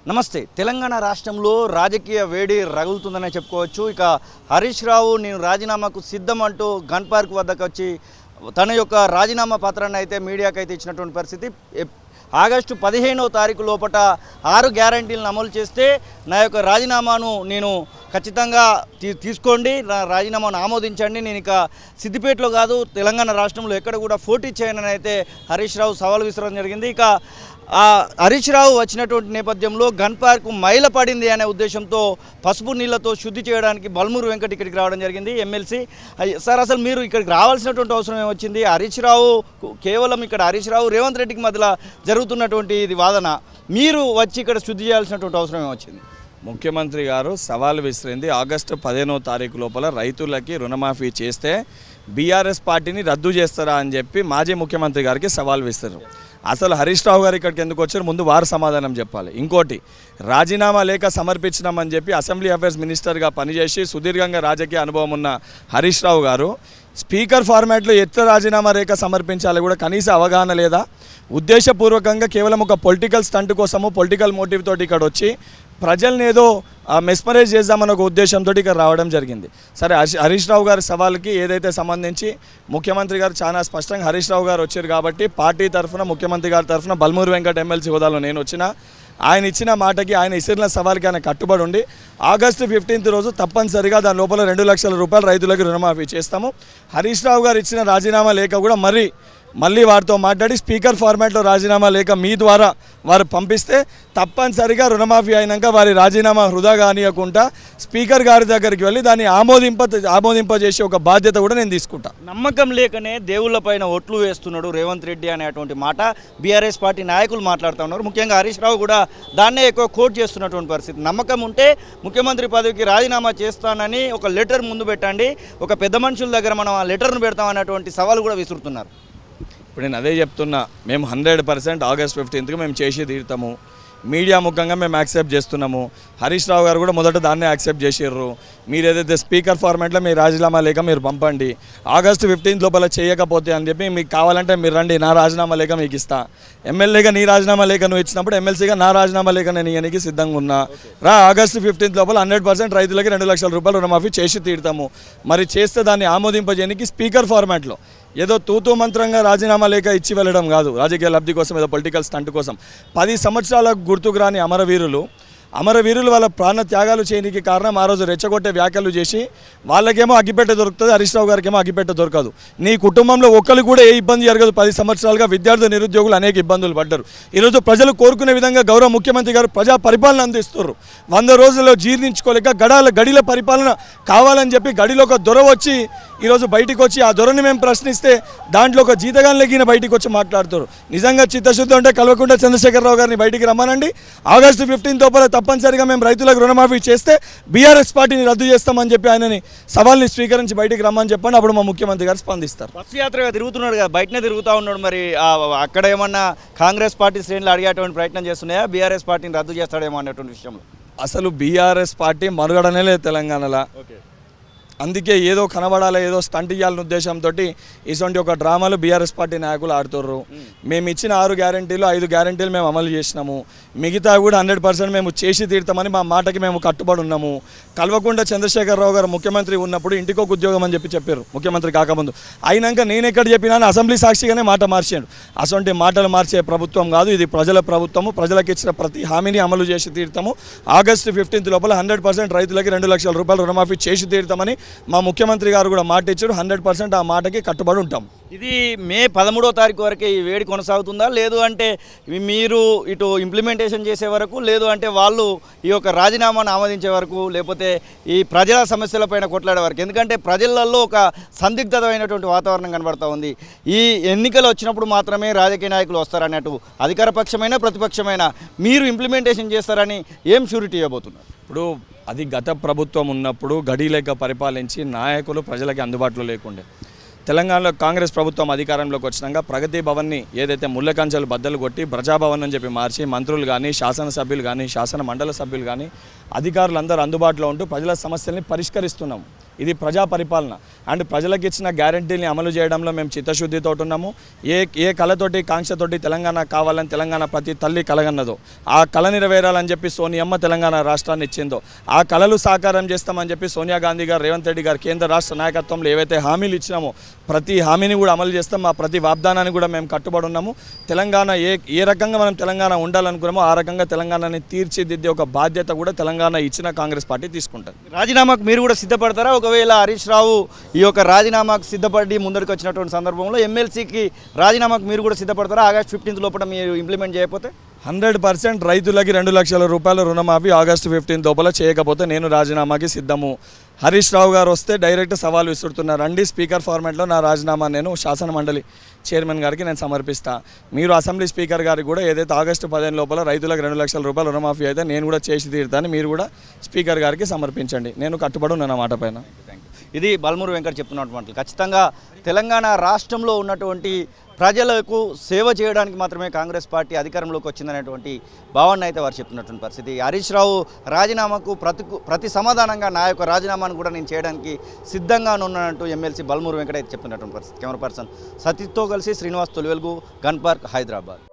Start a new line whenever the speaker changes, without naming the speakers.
నమస్తే. తెలంగాణ రాష్ట్రంలో రాజకీయ వేడి రగులుతుందనే చెప్పుకోవచ్చు. ఇక హరీష్ రావు నేను రాజీనామాకు సిద్ధం అంటూ గన్ పార్క్ వద్దకు వచ్చి తన యొక్క రాజీనామా పత్రాన్ని అయితే మీడియాకు అయితే ఇచ్చినటువంటి పరిస్థితి. ఆగస్టు 15వ తారీఖు లోపల 6 గ్యారంటీలను అమలు చేస్తే నా యొక్క రాజీనామాను నేను ఖచ్చితంగా తీసుకోండి, నా రాజీనామాను ఆమోదించండి, నేను ఇక సిద్దిపేటలో కాదు తెలంగాణ రాష్ట్రంలో ఎక్కడ కూడా పోటీ చేయనని అయితే హరీష్ రావు సవాల్ విసరడం జరిగింది. ఇక హరీష్ రావు వచ్చినటువంటి నేపథ్యంలో గన్ పార్క్ మైలపడింది అనే ఉద్దేశంతో పసుపు నీళ్లతో శుద్ధి చేయడానికి బల్మూరు వెంకట్ ఇక్కడికి రావడం జరిగింది, ఎమ్మెల్సీ. సార్, అసలు మీరు ఇక్కడికి రావాల్సినటువంటి అవసరం ఏమొచ్చింది? హరీష్ రావు కేవలం ఇక్కడ హరీష్ రావు రేవంత్ రెడ్డికి మధ్యలో జరుగుతున్నటువంటి ఇది వాదన, మీరు వచ్చి ఇక్కడ శుద్ధి చేయాల్సినటువంటి అవసరం ఏమొచ్చింది?
ముఖ్యమంత్రి గారు సవాల్ విసిరింది ఆగస్టు 15వ తారీఖు లోపల రైతులకి రుణమాఫీ చేస్తే బీఆర్ఎస్ పార్టీని రద్దు చేస్తారా అని చెప్పి మాజీ ముఖ్యమంత్రి గారికి సవాల్ విసిరారు. అసలు హరీష్ రావు గారు ఇక్కడికి ఎందుకు వచ్చారు? ముందు వారు సమాధానం చెప్పాలి. ఇంకోటి, రాజీనామా లేఖ సమర్పించినామని చెప్పి అసెంబ్లీ అఫైర్స్ మినిస్టర్గా పనిచేసి సుదీర్ఘంగా రాజకీయ అనుభవం ఉన్న హరీష్ రావు గారు స్పీకర్ ఫార్మాట్లో ఎట్లా రాజీనామా లేఖ సమర్పించాలి కూడా కనీస అవగాహన లేదా? ఉద్దేశపూర్వకంగా కేవలం ఒక పొలిటికల్ స్టంట్ కోసము పొలిటికల్ మోటివ్ తోటి ఇక్కడ వచ్చి ప్రజల్ని ఏదో మెస్మరైజ్ చేద్దామన్న ఒక ఉద్దేశంతో ఇక్కడ రావడం జరిగింది. సరే, హరీష్ రావు గారి సవాల్కి ఏదైతే సంబంధించి ముఖ్యమంత్రి గారు చాలా స్పష్టంగా హరీష్ రావు గారు వచ్చారు కాబట్టి పార్టీ తరఫున ముఖ్యమంత్రి గారి తరఫున బల్మూరు వెంకట్ ఎమ్మెల్సీ హోదాలో నేను వచ్చిన ఆయన ఇచ్చిన మాటకి ఆయన ఇసిరిన సవాల్కి ఆయన కట్టుబడి ఉండి ఆగస్టు 15th రోజు తప్పనిసరిగా దాని లోపల 2 లక్షల రూపాయలు రైతులకు రుణమాఫీ చేస్తాము. హరీష్ రావు గారు ఇచ్చిన రాజీనామా లేఖ కూడా మళ్ళీ వారితో మాట్లాడి స్పీకర్ ఫార్మాట్లో రాజీనామా లేఖ మీ ద్వారా వారు పంపిస్తే తప్పనిసరిగా రుణమాఫీ అయినాక వారి రాజీనామా వృధా కానియకుండా స్పీకర్ గారి దగ్గరికి వెళ్ళి దాన్ని ఆమోదింపజేసే ఒక బాధ్యత కూడా నేను తీసుకుంటా.
నమ్మకం లేకనే దేవుళ్ళ పైన ఒట్లు వేస్తున్నాడు రేవంత్ రెడ్డి అనేటువంటి మాట బీఆర్ఎస్ పార్టీ నాయకులు మాట్లాడుతూ ఉన్నారు. ముఖ్యంగా హరీష్ రావు కూడా దాన్నే ఎక్కువ కోట్ చేస్తున్నటువంటి పరిస్థితి. నమ్మకం ఉంటే ముఖ్యమంత్రి పదవికి రాజీనామా చేస్తానని ఒక లెటర్ ముందు పెట్టండి, ఒక పెద్ద మనుషుల దగ్గర మనం ఆ లెటర్ను పెడతాం అనేటువంటి సవాలు కూడా విసురుతున్నారు.
ఇప్పుడు నేను అదే చెప్తున్నా, మేము 100% ఆగస్ట్ 15కి మేము చేసి తీరుతాము. మీడియా ముఖంగా మేము యాక్సెప్ట్ చేస్తున్నాము. హరీష్ రావు గారు కూడా మొదట దాన్నే యాక్సెప్ట్ చేసారు. మీరు ఏదైతే స్పీకర్ ఫార్మాట్లో మీ రాజీనామా లేఖ మీరు పంపండి, ఆగస్టు 15 లోపల చేయకపోతే అని చెప్పి మీకు కావాలంటే మీరు రండి, నా రాజీనామా లేఖ మీకు ఇస్తా. ఎమ్మెల్యేగా నీ రాజీనామా లేఖ నువ్వు ఇచ్చినప్పుడు ఎమ్మెల్సీగా నా రాజీనామా లేఖ నేను ఇవ్వడానికి సిద్ధంగా ఉన్నా. ఆగస్టు 15 లోపల 100% రైతులకి 2 లక్షల రూపాయలు రుణమాఫీ చేసి తీరుతాము. మరి చేస్తే దాన్ని ఆమోదింపజేయడానికి స్పీకర్ ఫార్మాట్లో ఏదో తూతూ మంత్రంగా రాజీనామా లేఖ ఇచ్చి వెళ్ళడం కాదు, రాజకీయ లబ్ధి కోసం ఏదో పొలిటికల్ స్టంట్ కోసం. 10 సంవత్సరాలకు గుర్తుకు రాని అమరవీరులు వాళ్ళ ప్రాణ త్యాగాలు చేయడానికి కారణం ఆ రోజు రెచ్చగొట్టే వ్యాఖ్యలు చేసి వాళ్ళకేమో అగ్గిపెట్ట దొరుకుతుంది, హరీష్ రావు గారికేమో అగ్గిపెట్ట దొరకదు. నీ కుటుంబంలో ఒక్కరు కూడా ఏ ఇబ్బంది జరగదు. 10 సంవత్సరాలుగా విద్యార్థులు నిరుద్యోగులు అనేక ఇబ్బందులు పడ్డారు. ఈరోజు ప్రజలు కోరుకునే విధంగా గౌరవ ముఖ్యమంత్రి గారు ప్రజా పరిపాలన అందిస్తున్నారు. 100 రోజుల్లో జీర్ణించుకోలేక గడిల పరిపాలన కావాలని చెప్పి గడిలో ఒక దొర వచ్చి ఈరోజు బయటికి వచ్చి ఆ దొరని మేము ప్రశ్నిస్తే దాంట్లో ఒక జీతగాన్లగిన బయటికి వచ్చి మాట్లాడుతారు. నిజంగా చిత్తశుద్ధి ఉంటే కల్వకుంట్ల చంద్రశేఖరరావు గారిని బయటికి రమ్మనండి. ఆగస్టు 15 లోపల తప్పనిసరిగా మేము రైతులకు రుణమాఫీ చేస్తే బీఆర్ఎస్ పార్టీని రద్దు చేస్తామని చెప్పి ఆయనని సవాల్ని స్వీకరించి బయటికి రమ్మని చెప్పండి. అప్పుడు మా ముఖ్యమంత్రి గారు స్పందిస్తారు.
బస్సు యాత్రగా తిరుగుతున్నాడు కదా, బయటనే తిరుగుతూ ఉన్నాడు. మరి అక్కడ ఏమన్నా కాంగ్రెస్ పార్టీ శ్రేణులు అడిగేటువంటి ప్రయత్నం చేస్తున్నాయా బీఆర్ఎస్ పార్టీని రద్దు చేస్తాడేమో అనేటువంటి విషయంలో?
అసలు బీఆర్ఎస్ పార్టీ మనుగడనే లేదు తెలంగాణలో. అందుకే ఏదో కనబడాలి, ఏదో స్టంట్ ఇవ్వాలనే ఉద్దేశంతో ఇటువంటి ఒక డ్రామాలు బీఆర్ఎస్ పార్టీ నాయకులు ఆడుతుర్రు. మేము ఇచ్చిన 6 గ్యారంటీలు 5 గ్యారంటీలు మేము అమలు చేసినాము. మిగతా కూడా 100% మేము చేసి తీరుతామని మా మాటకి మేము కట్టుబడి ఉన్నాము. కల్వకుంట్ల చంద్రశేఖరరావు గారు ముఖ్యమంత్రి ఉన్నప్పుడు ఇంటికొక ఉద్యోగం అని చెప్పారు ముఖ్యమంత్రి కాకముందు. అయినాక నేను ఎక్కడ చెప్పినా అసెంబ్లీ సాక్షిగానే మాట మార్చాడు. అటువంటి మాటలు మార్చే ప్రభుత్వం కాదు ఇది, ప్రజల ప్రభుత్వము. ప్రజలకు ఇచ్చిన ప్రతి హామీని అమలు చేసి తీరుతాము. ఆగస్టు 15 లోపల 100% రైతులకి 2 లక్షల రూపాయలు రుణమాఫీ చేసి తీరుతామని మా ముఖ్యమంత్రి గారు కూడా మాట ఇచ్చారు. 100% ఆ మాటకి కట్టుబడి ఉంటాం.
ఇది మే 13వ తారీఖు వరకే ఈ వేడి కొనసాగుతుందా, లేదు అంటే మీరు ఇటు ఇంప్లిమెంటేషన్ చేసే వరకు, లేదు అంటే వాళ్ళు ఈ యొక్క రాజీనామాను ఆమోదించే వరకు, లేకపోతే ఈ ప్రజల సమస్యలపైన కొట్లాడే వరకు? ఎందుకంటే ప్రజలలో ఒక సందిగ్ధమైనటువంటి వాతావరణం కనబడుతూ ఉంది. ఈ ఎన్నికలు వచ్చినప్పుడు మాత్రమే రాజకీయ నాయకులు వస్తారన్నట్టు అధికార పక్షమైన ప్రతిపక్షమైన మీరు ఇంప్లిమెంటేషన్ చేస్తారని ఏం షూరిటీ ఇవ్వబోతున్నారు?
ఇప్పుడు అది గత ప్రభుత్వం ఉన్నప్పుడు గడిలేక పరిపాలించి నాయకులు ప్రజలకి అందుబాటులో లేకుండే. తెలంగాణలో కాంగ్రెస్ ప్రభుత్వం అధికారంలోకి వచ్చినాక ప్రగతి భవన్ని ఏదైతే ముళ్ళ కంచెలు బద్దలు కొట్టి ప్రజాభవన్ అని చెప్పి మార్చి మంత్రులు కానీ శాసనసభ్యులు కానీ శాసన మండల సభ్యులు కానీ అధికారులందరూ అందుబాటులో ఉంటూ ప్రజల సమస్యల్ని పరిష్కరిస్తున్నాం. ఇది ప్రజా పరిపాలన అండ్ ప్రజలకు ఇచ్చిన గ్యారంటీని అమలు చేయడంలో మేము చిత్తశుద్ధితో ఉన్నాము. ఏ కళతోటి కాంక్షతోటి తెలంగాణ కావాలని తెలంగాణ ప్రతి తల్లి కలగన్నదో ఆ కళ నెరవేరాలని చెప్పి సోనియమ్మ తెలంగాణ రాష్ట్రాన్ని ఇచ్చిందో ఆ కళలు సాకారం చేస్తామని చెప్పి సోనియా గాంధీ గారు, రేవంత్ రెడ్డి గారు కేంద్ర రాష్ట్ర నాయకత్వంలో ఏవైతే హామీలు ఇచ్చినామో ప్రతి హామీని కూడా అమలు చేస్తాం. ఆ ప్రతి వాగ్దానాన్ని కూడా మేము కట్టుబడి ఉన్నాము. తెలంగాణ ఏ రకంగా మనం తెలంగాణ ఉండాలనుకున్నామో ఆ రకంగా తెలంగాణని తీర్చిదిద్దే ఒక బాధ్యత కూడా తెలంగాణ ఇచ్చిన కాంగ్రెస్ పార్టీ తీసుకుంటుంది.
రాజీనామాకు మీరు కూడా సిద్ధపడతారా? ఒకవేళ హరీష్ రావు ఈ యొక్క రాజీనామాకు సిద్ధపడి ముందరికి వచ్చినటువంటి సందర్భంలో ఎమ్మెల్సీకి రాజీనామాకు మీరు కూడా సిద్ధపడతారా? ఆగస్టు 15 లోపల మీరు ఇంప్లిమెంట్ చేయకపోతే
100% రైతులకి 2 లక్షల రూపాయల రుణమాఫీ ఆగస్టు 15 లోపల చేయకపోతే నేను రాజీనామాకి సిద్ధము. హరీష్ రావు గారు వస్తే డైరెక్ట్ సవాల్ విసురుతున్నారు, రండి స్పీకర్ ఫార్మాట్లో నా రాజీనామా నేను శాసన మండలి చైర్మన్ గారికి నేను సమర్పిస్తా. మీరు అసెంబ్లీ స్పీకర్ గారికి కూడా ఏదైతే ఆగస్టు 15 లోపల రైతులకు 2 లక్షల రూపాయల రుణమాఫీ అయితే నేను కూడా చేసి తీరుతాను, మీరు కూడా స్పీకర్ గారికి సమర్పించండి. నేను కట్టుబడి ఉన్నాను ఆ మాట పైన.
ఇది బల్మూరు వెంకట్ చెప్తున్నటువంటి ఖచ్చితంగా తెలంగాణ రాష్ట్రంలో ఉన్నటువంటి ప్రజలకు సేవ చేయడానికి మాత్రమే కాంగ్రెస్ పార్టీ అధికారంలోకి వచ్చిందనేటువంటి భావన అయితే వారు చెప్తున్నటువంటి పరిస్థితి. హరీష్ రావు రాజీనామాకు ప్రతి సమాధానంగా నా యొక్క రాజీనామాను కూడా నేను చేయడానికి సిద్ధంగా ఉన్నానంటూ ఎమ్మెల్సీ బల్మూరు వెంకట్ అయితే చెప్తున్నటువంటి పరిస్థితి. కెమెరా పర్సన్ సతీష్తో కలిసి శ్రీనివాస్ తొలివెలుగు, గన్ పార్క్, హైదరాబాద్.